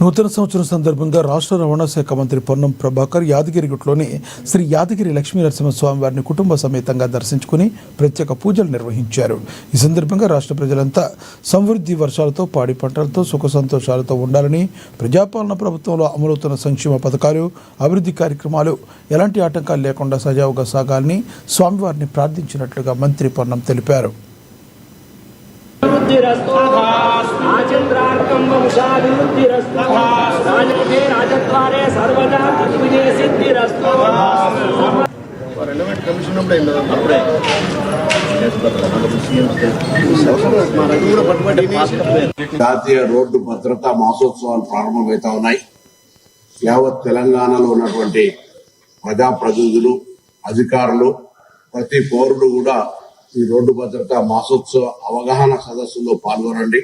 నూతన సంవత్సరం సందర్భంగా రాష్ట్ర రవాణా శాఖ మంత్రి పొన్నం ప్రభాకర్ యాదగిరిగుట్లోని శ్రీ యాదగిరి లక్ష్మీ నరసింహస్వామి వారిని కుటుంబ సమేతంగా దర్శించుకుని ప్రత్యేక పూజలు నిర్వహించారు. ఈ సందర్భంగా రాష్ట్ర ప్రజలంతా సమృద్ధి వర్షాలతో, పాడి పంటలతో, సుఖ సంతోషాలతో ఉండాలని, ప్రజాపాలన ప్రభుత్వంలో అమలవుతున్న సంక్షేమ పథకాలు, అభివృద్ధి కార్యక్రమాలు ఎలాంటి ఆటంకాలు లేకుండా సజావుగా సాగాలని స్వామివారిని ప్రార్థించినట్లుగా మంత్రి పొన్నం తెలిపారు. జాతీయ రోడ్డు భద్రతా మాసోత్సవాలు ప్రారంభమవుతా ఉన్నాయి. యావత్ తెలంగాణలో ఉన్నటువంటి ప్రజాప్రతినిధులు, అధికారులు, ప్రతి పౌరుడు కూడా ఈ రోడ్డు భద్రతా మాసోత్సవ అవగాహన సదస్సులో పాల్గొనండి.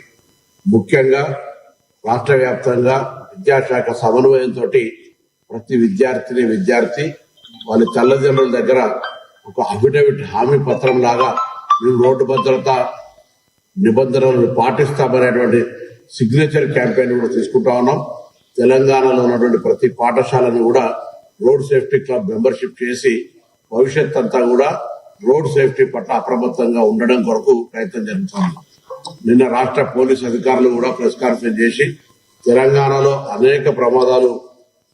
ముఖ్యంగా రాష్ట్ర వ్యాప్తంగా విద్యాశాఖ సమన్వయంతో ప్రతి విద్యార్థి వాళ్ళ తల్లిదండ్రుల దగ్గర ఒక అఫిడవిట్ హామీ పత్రం లాగా మేము రోడ్డు భద్రత నిబంధనలను పాటిస్తామనేటువంటి సిగ్నేచర్ క్యాంపెయిన్ కూడా తీసుకుంటా ఉన్నాం. తెలంగాణలో ఉన్నటువంటి ప్రతి పాఠశాలను కూడా రోడ్ సేఫ్టీ క్లబ్ మెంబర్షిప్ చేసి భవిష్యత్ అంతా కూడా రోడ్ సేఫ్టీ పట్ల అప్రమత్తంగా ఉండడం కొరకు ప్రయత్నం జరుగుతున్నాం. నిన్న రాష్ట్ర పోలీస్ అధికారులు కూడా ప్రెస్ కాన్ఫరెన్స్ చేసి తెలంగాణలో అనేక ప్రమాదాలు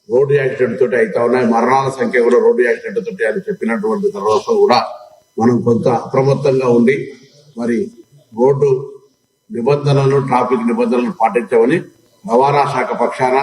రోడ్డు యాక్సిడెంట్ తోటి అవుతా ఉన్నాయి, మరణాల సంఖ్య కూడా రోడ్డు యాక్సిడెంట్ తోటి అని చెప్పినటువంటి తర్వాత కూడా మనం కొంత అప్రమత్తంగా ఉండి మరి రోడ్డు నిబంధనలు, ట్రాఫిక్ నిబంధనలు పాటించమని రవాణా శాఖ పక్షాన